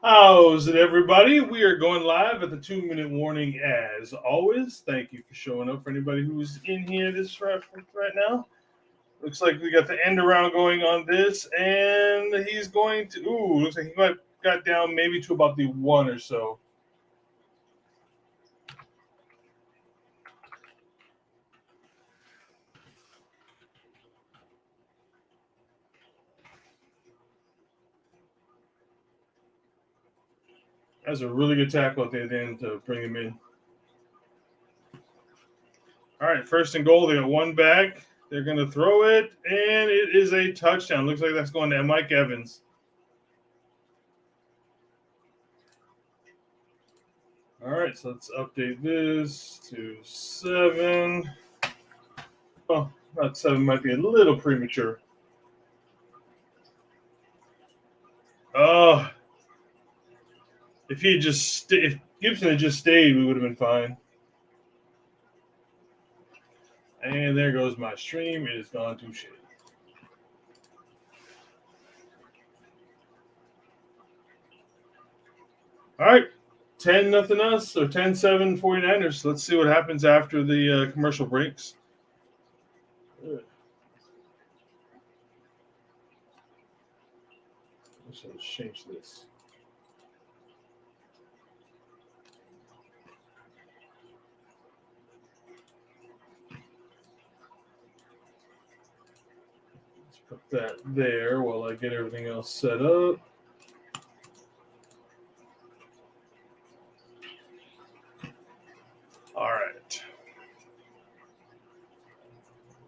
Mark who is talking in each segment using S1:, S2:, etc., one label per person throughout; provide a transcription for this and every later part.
S1: How's it, everybody? We are going live at the 2 minute warning as always. Thank you for showing up for anybody who's in here this right now. Looks like we got the end around going on this, and he's going to. Ooh, looks like he might got down maybe to about the one or so. That's a really good tackle at the end to bring him in. All right, first and goal. They got one back. They're going to throw it, and it is a touchdown. Looks like that's going to Mike Evans. All right, so let's update this to 7. Oh, that 7 might be a little premature. Oh, if Gibson had just stayed, we would have been fine. And there goes my stream. It has gone to shit. All right, 10-0 us or 10-7 49ers. Let's see what happens after the commercial breaks. Let's change this. Let's put that there while I get everything else set up. All right.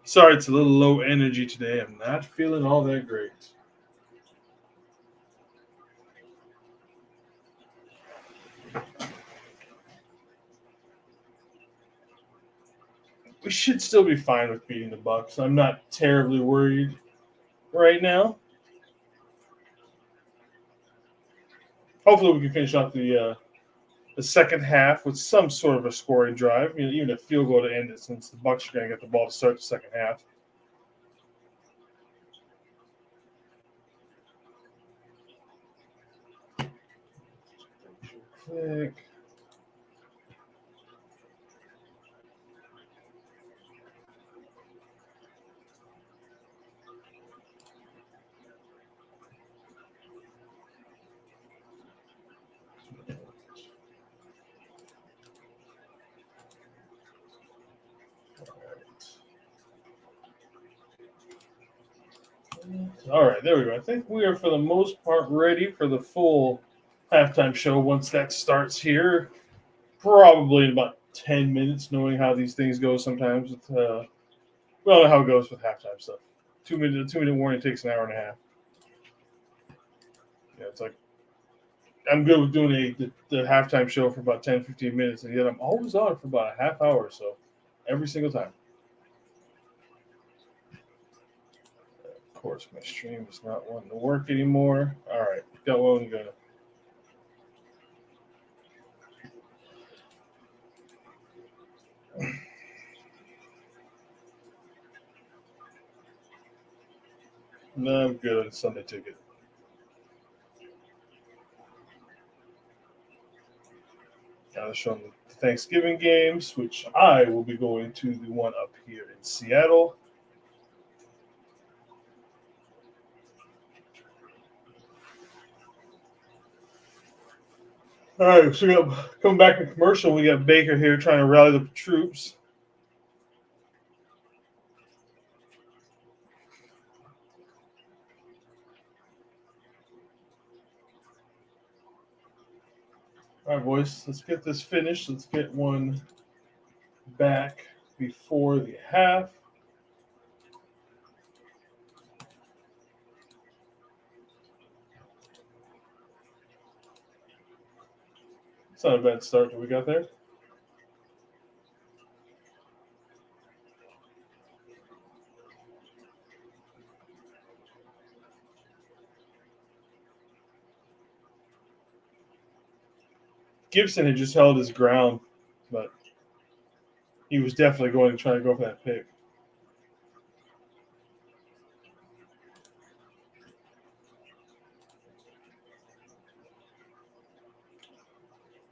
S1: Sorry, it's a little low energy today. I'm not feeling all that great. We should still be fine with beating the Bucs. I'm not terribly worried right now. Hopefully, we can finish off the second half with some sort of a scoring drive. You know, even a field goal to end it, since the Bucs are going to get the ball to start the second half. Click. All right, there we go. I think we are, for the most part, ready for the full halftime show once that starts here. Probably in about 10 minutes, knowing how these things go sometimes. We don't know how it goes with halftime stuff. 2 minute warning takes an hour and a half. Yeah, it's like I'm good with doing the halftime show for about 10, 15 minutes, and yet I'm always on for about a half hour or so every single time. Of course, my stream is not wanting to work anymore. All right, got one going. No, I'm good on Sunday ticket. Gotta show them the Thanksgiving games, which I will be going to the one up here in Seattle. All right, so we got coming back in commercial. We got Baker here trying to rally the troops. All right, boys, let's get this finished. Let's get one back before the half. It's not a bad start that we got there. Gibson had just held his ground, but he was definitely going to try to go for that pick.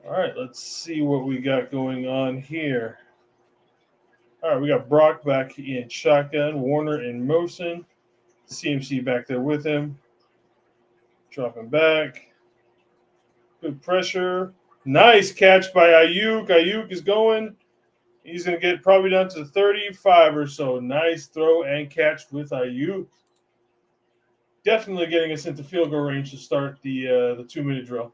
S1: All right, let's see what we got going on here. All right, we got Brock back in shotgun, Warner in motion, CMC back there with him, dropping back. Good pressure. Nice catch by Ayuk. Ayuk is going. He's going to get probably down to 35 or so. Nice throw and catch with Ayuk. Definitely getting us into field goal range to start the 2-minute drill.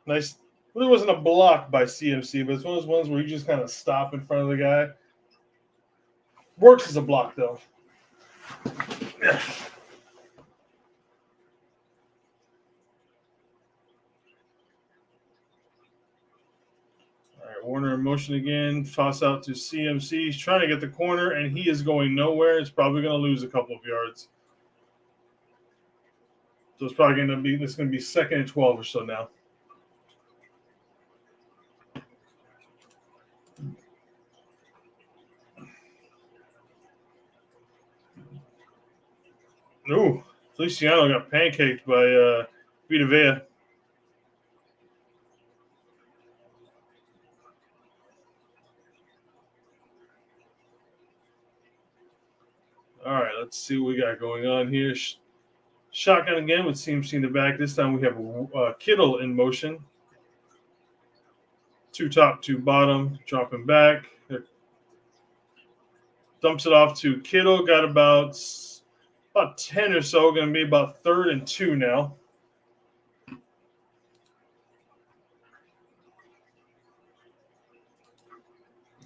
S1: Nice. Well, it wasn't a block by CMC, but it's one of those ones where you just kind of stop in front of the guy. Works as a block, though. Yeah. All right, Warner in motion again. Toss out to CMC. He's trying to get the corner, and he is going nowhere. It's probably going to lose a couple of yards. So it's probably going to be 2nd and 12 or so now. Ooh, Feliciano got pancaked by Vita Vea. All right, let's see what we got going on here. Shotgun again with CMC in the back. This time we have Kittle in motion. 2 top, 2 bottom, dropping back. Dumps it off to Kittle. Got about 10 or so. Going to be about 3rd and 2 now.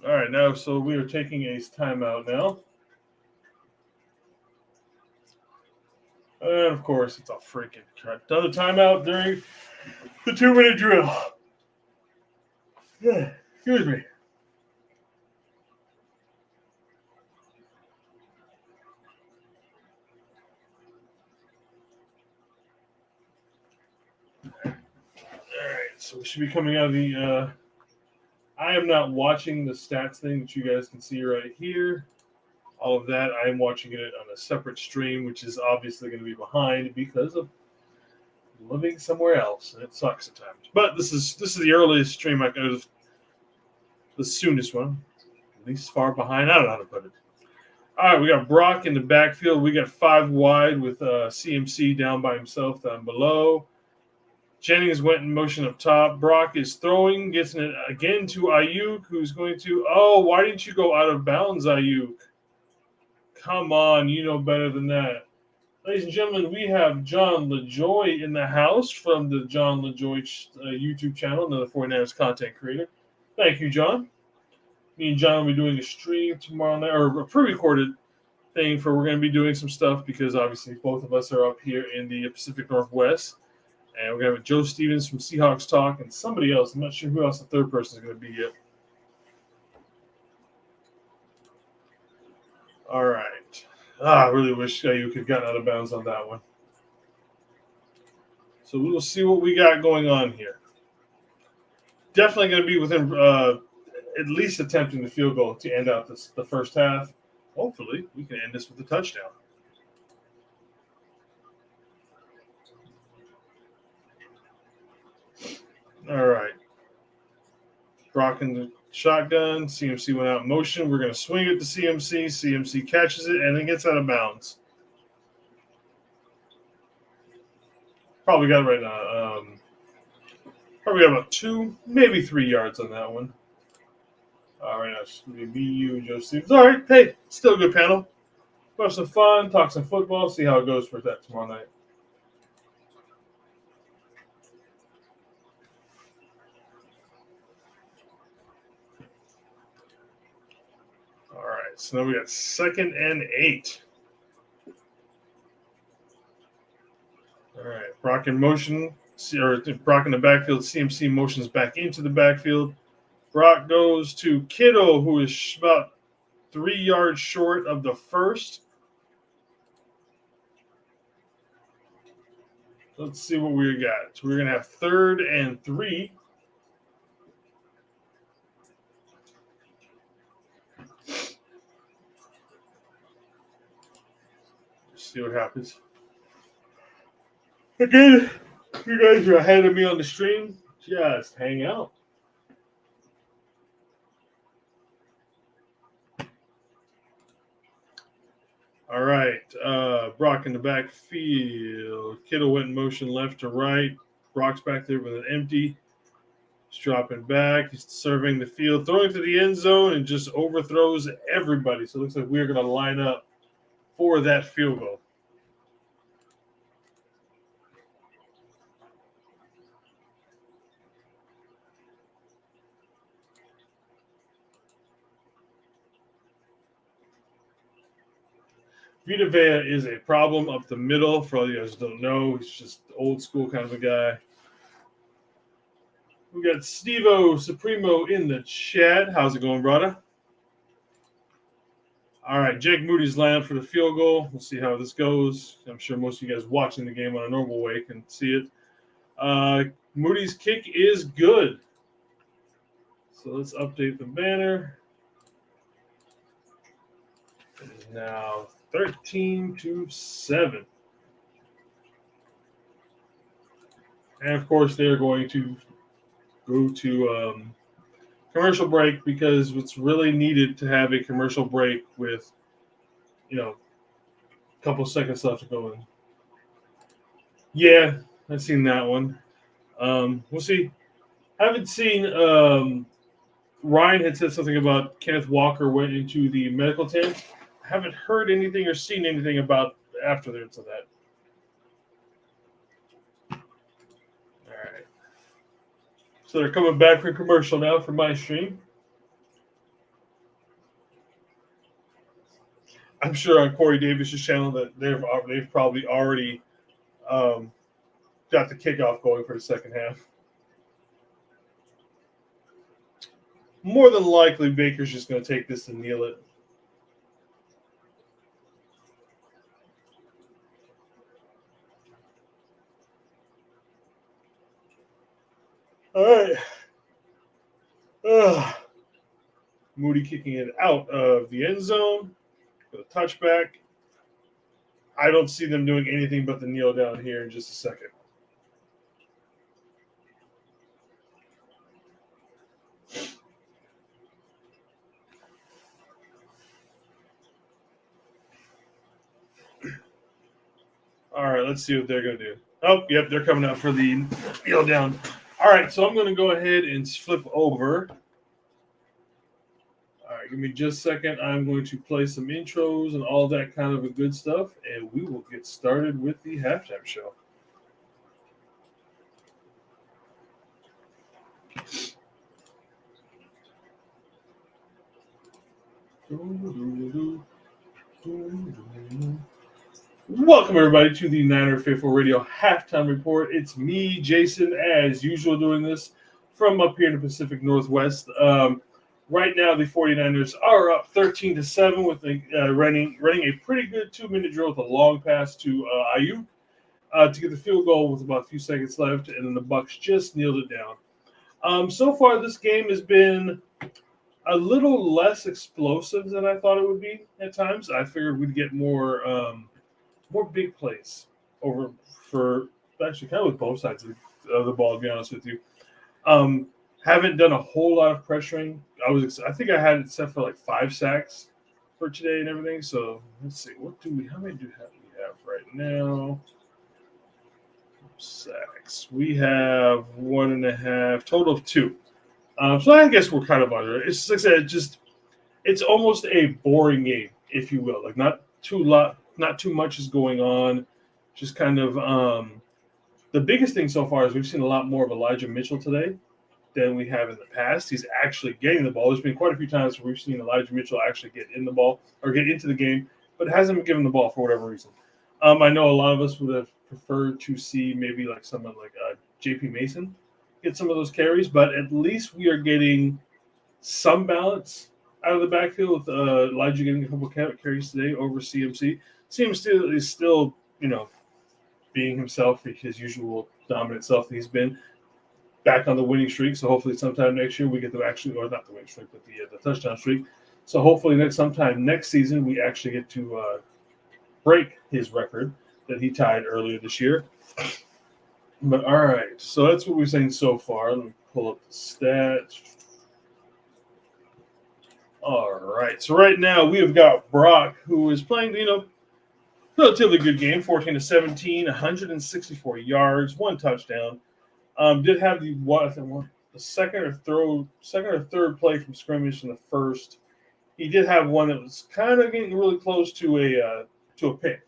S1: All right, now so we are taking a timeout now. And of course, it's a freaking another timeout during the 2-minute drill. Yeah, excuse me. All right, so we should be coming out of the. I am not watching the stats thing that you guys can see right here. All of that, I am watching it on a separate stream, which is obviously going to be behind because of living somewhere else, and it sucks at times. But this is the earliest stream I could have, the soonest one, at least far behind. I don't know how to put it. All right, we got Brock in the backfield. We got 5 wide with CMC down by himself down below. Jennings went in motion up top. Brock is throwing, gets it again to Ayuk, who's going to. Oh, why didn't you go out of bounds, Ayuk? Come on, you know better than that. Ladies and gentlemen, we have John LaJoy in the house from the John LaJoy YouTube channel, another 49ers content creator. Thank you, John. Me and John will be doing a stream tomorrow night, or a pre-recorded thing for we're going to be doing some stuff because obviously both of us are up here in the Pacific Northwest. And we're going to have Joe Stevens from Seahawks Talk and somebody else. I'm not sure who else the third person is going to be yet. All right. I really wish you could have gotten out of bounds on that one. So we will see what we got going on here. Definitely going to be within at least attempting the field goal to end out the first half. Hopefully, we can end this with a touchdown. All right. Rocking the shotgun. CMC went out in motion. We're going to swing it to CMC. CMC catches it and then gets out of bounds. Probably got it right now. Probably got about 2, maybe 3 yards on that one. All right, now be you, Joe Stevens. All right, hey, still a good panel. We'll have some fun, talk some football, see how it goes for that tomorrow night. All right, so now we got 2nd and 8. All right, Brock in motion, or Brock in the backfield. CMC motions back into the backfield. Brock goes to Kittle, who is about 3 yards short of the first. Let's see what we got. So we're going to have 3rd and 3. See what happens. Again, you guys are ahead of me on the stream. Just hang out. All right. Brock in the backfield. Kittle went in motion left to right. Brock's back there with an empty. He's dropping back. He's surveying the field, throwing to the end zone, and just overthrows everybody. So it looks like we're going to line up for that field goal. Vita Vea is a problem up the middle. For all you guys who don't know, he's just old school kind of a guy. We got Stevo Supremo in the chat. How's it going, brother? All right, Jake Moody's lined up for the field goal. We'll see how this goes. I'm sure most of you guys watching the game on a normal way can see it. Moody's kick is good. So let's update the banner. It is now 13-7. And of course, they're going to go to commercial break because it's really needed to have a commercial break with, a couple seconds left to go in. Yeah, I've seen that one. We'll see. Haven't seen. Ryan had said something about Kenneth Walker went into the medical tent. Haven't heard anything or seen anything about after that. All right. So they're coming back for commercial now for my stream. I'm sure on Corey Davis's channel that they've probably already got the kickoff going for the second half. More than likely, Baker's just going to take this and kneel it. All right. Moody kicking it out of the end zone for the touchback. I don't see them doing anything but the kneel down here in just a second. All right, let's see what they're going to do. Oh, yep, they're coming out for the kneel down. All right, so I'm going to go ahead and flip over. All right, give me just a second. I'm going to play some intros and all that kind of a good stuff, and we will get started with the halftime show. Welcome, everybody, to the Niner Faithful Radio Halftime Report. It's me, Jason, as usual, doing this from up here in the Pacific Northwest. Right now, the 49ers are up 13-7 with running a pretty good 2-minute drill with a long pass to Ayuk to get the field goal with about a few seconds left, and then the Bucs just kneeled it down. So far, this game has been a little less explosive than I thought it would be at times. I figured we'd get more big plays over for actually kind of with both sides of the ball, to be honest with you. Haven't done a whole lot of pressuring. I think I had it set for like 5 sacks for today and everything. So let's see, how many do we have right now? Sacks. We have 1.5, total of 2. So I guess we're kind of under it. It's like I said, it's almost a boring game, if you will. Like not too much is going on. Just kind of the biggest thing so far is we've seen a lot more of Elijah Mitchell today than we have in the past. He's actually getting the ball. There's been quite a few times where we've seen Elijah Mitchell actually get in the ball or get into the game, but hasn't been given the ball for whatever reason. I know a lot of us would have preferred to see maybe like someone like J.P. Mason get some of those carries, but at least we are getting some balance out of the backfield with Elijah getting a couple carries today over CMC. CMC is still, being himself, his usual dominant self that he's been, back on the winning streak. So hopefully sometime next year we get to actually, or not the winning streak, but the touchdown streak. So hopefully sometime next season we actually get to break his record that he tied earlier this year. But all right, so that's what we're saying so far. Let me pull up the stats. All right, so right now we have got Brock, who is playing, relatively good game, 14-17, 164 yards, one touchdown. Did have the second or third play from scrimmage in the first. He did have one that was kind of getting really close to a pick.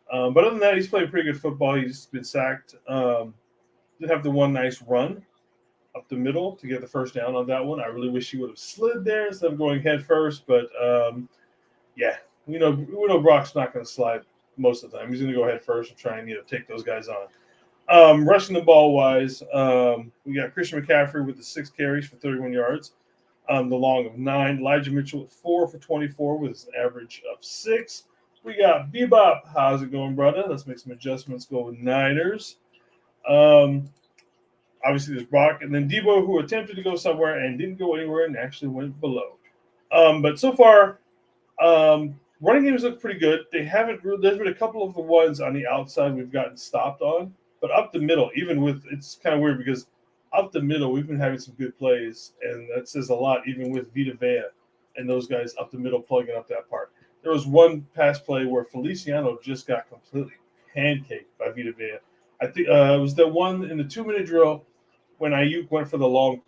S1: But other than that, he's playing pretty good football. He's been sacked. Did have the one nice run up the middle to get the first down on that one. I really wish he would have slid there instead of going head first. But yeah, we know Brock's not going to slide most of the time. He's going to go head first and try and take those guys on. Rushing the ball wise, we got Christian McCaffrey with the 6 carries for 31 yards. The long of 9. Elijah Mitchell with 4 for 24 with an average of 6. We got Bebop. How's it going, brother? Let's make some adjustments. Go with Niners. Obviously, there's Brock, and then Debo, who attempted to go somewhere and didn't go anywhere and actually went below. But so far, running games look pretty good. There's been a couple of the ones on the outside we've gotten stopped on, but up the middle, it's kind of weird because up the middle we've been having some good plays, and that says a lot. Even with Vita Vea and those guys up the middle plugging up that part. There was one pass play where Feliciano just got completely pancaked by Vita Vea. I think it was the one in the 2-minute drill when Ayuk went for the long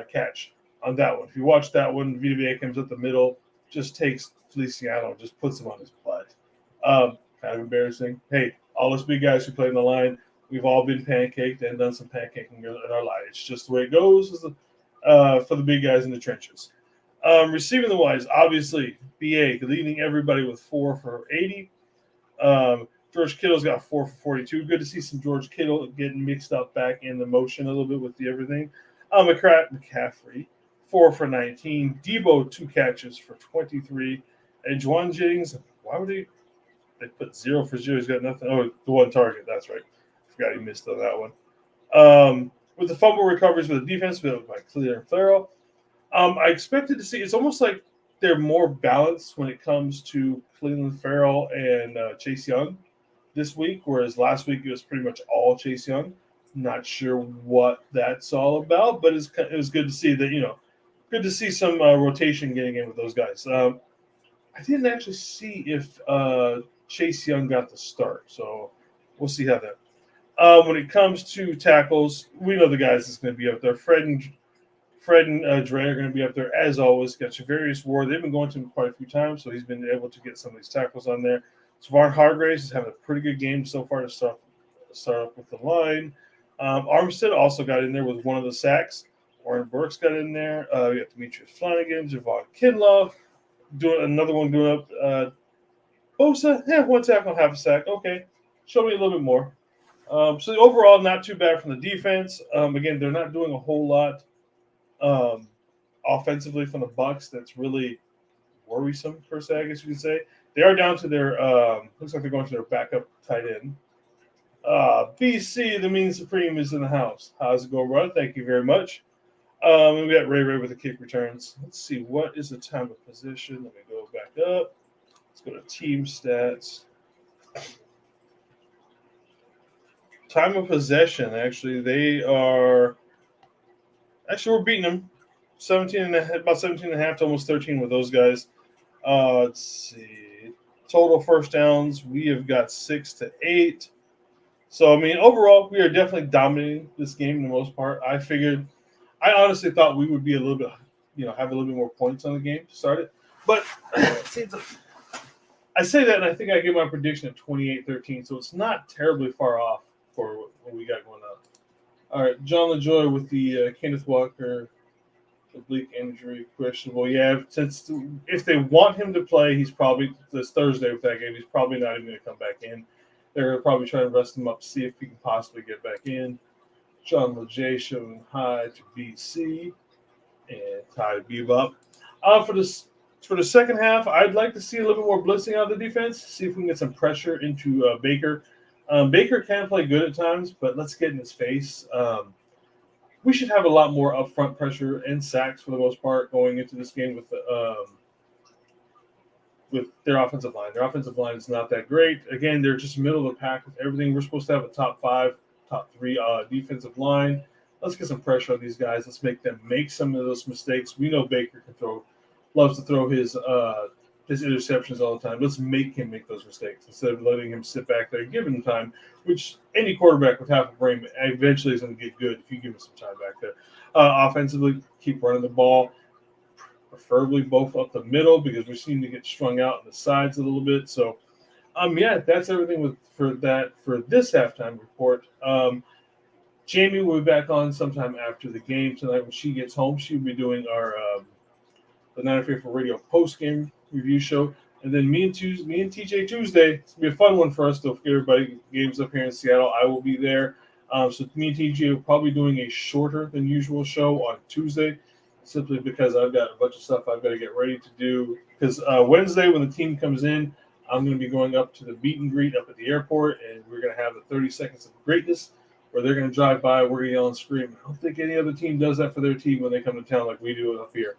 S1: catch on that one. If you watch that one, Vita Vea comes up the middle, just takes Feliciano, just puts him on his butt. Kind of embarrassing. Hey, all us big guys who play in the line, we've all been pancaked and done some pancaking in our life. It's just the way it goes for the big guys in the trenches. Receiving the wise, obviously, BA leading everybody with 4 for 80. George Kittle's got 4 for 42. Good to see some George Kittle getting mixed up back in the motion a little bit with the everything. McCaffrey, 4 for 19. Debo, 2 catches for 23. And Juwan Jennings, why would they put 0 for 0? He's got nothing. Oh, the 1 target. That's right. Forgot he missed on that one. With the fumble recoveries for the defense, by Clear and Farrell. I expected to see, it's almost like they're more balanced when it comes to Cleveland Farrell and Chase Young this week, whereas last week it was pretty much all Chase Young. Not sure what that's all about, but it was good to see that, good to see some rotation getting in with those guys. I didn't actually see if Chase Young got the start, so we'll see how that. When it comes to tackles, we know the guys that's going to be up there. Fred and Dre are going to be up there as always. Got Javarius Ward. They've been going to him quite a few times, so he's been able to get some of these tackles on there. Savon Hargraves is having a pretty good game so far to start up with the line. Armstead also got in there with one of the sacks. Warren Burks got in there. We got Demetrius Flanagan, Javon Kinlaw doing another one doing up. Bosa, 1 tackle, half a sack. Okay, show me a little bit more. So overall, not too bad from the defense. Again, they're not doing a whole lot offensively from the Bucs. That's really worrisome per se, I guess you could say. They are down to their looks like they're going to their backup tight end. BC, the Mean Supreme, is in the house. How's it going, brother? Thank you very much. And we got Ray with the kick returns. Let's see, what is the time of possession? Let me go back up. Let's go to team stats. Time of possession, actually, we're beating them. 17 and a half, about 17 and a half to almost 13 with those guys. Let's see. Total first downs, we have got 6 to 8. So, overall, we are definitely dominating this game in the most part. I honestly thought we would be a little bit, have a little bit more points on the game to start it. But I say that, and I think I gave my prediction at 28-13, so it's not terribly far off for what we got going on. All right, John LaJoy with the Kenneth Walker oblique injury, questionable. Yeah, since if they want him to play, he's probably this Thursday with that game. He's probably not even going to come back in. They're going to probably try to rest him up, see if he can possibly get back in. John LeJay showing hi to BC and Ty Bebop. For the second half, I'd like to see a little bit more blitzing out of the defense. See if we can get some pressure into Baker. Baker can play good at times, but let's get in his face. We should have a lot more upfront pressure and sacks for the most part going into this game with with their offensive line. Their offensive line is not that great. Again, they're just middle of the pack with everything. We're supposed to have a top 5, top 3 defensive line. Let's get some pressure on these guys. Let's make them make some of those mistakes. We know Baker loves to throw his interceptions all the time. Let's make him make those mistakes instead of letting him sit back there, give him time, which any quarterback with half a brain eventually is going to get good if you give him some time back there. Offensively, keep running the ball, preferably both up the middle because we seem to get strung out on the sides a little bit. So, that's everything for this halftime report. Jamie will be back on sometime after the game tonight when she gets home. She'll be doing our the Niner Faithful Radio post-game review show. And then me and TJ Tuesday, it's going to be a fun one for us to get everybody. Games up here in Seattle. I will be there. So me and TJ will probably doing a shorter than usual show on Tuesday, simply because I've got a bunch of stuff I've got to get ready to do. Because Wednesday when the team comes in, I'm going to be going up to the meet and greet up at the airport, and we're going to have the 30 seconds of greatness where they're going to drive by, we're going to yell and scream. I don't think any other team does that for their team when they come to town like we do up here.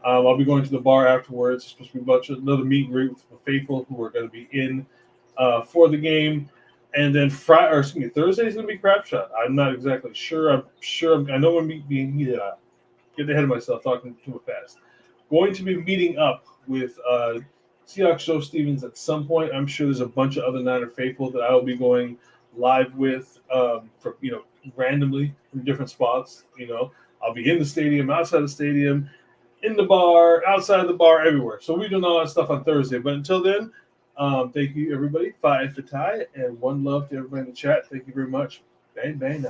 S1: I'll be going to the bar afterwards. It's supposed to be another meet and greet with the faithful who are going to be in for the game. And then Thursday is going to be Crap Shot. I'm not exactly sure. I know I'm being get ahead of myself talking too fast. Going to be meeting up with Seahawks Joe Stevens at some point. I'm sure there's a bunch of other Niner faithful that I will be going live with randomly from different spots. I'll be in the stadium, outside the stadium, in the bar, outside the bar, everywhere. So we're doing all that stuff on Thursday. But until then, thank you, everybody. 5 for Ty, and one love to everybody in the chat. Thank you very much. Bang, bang,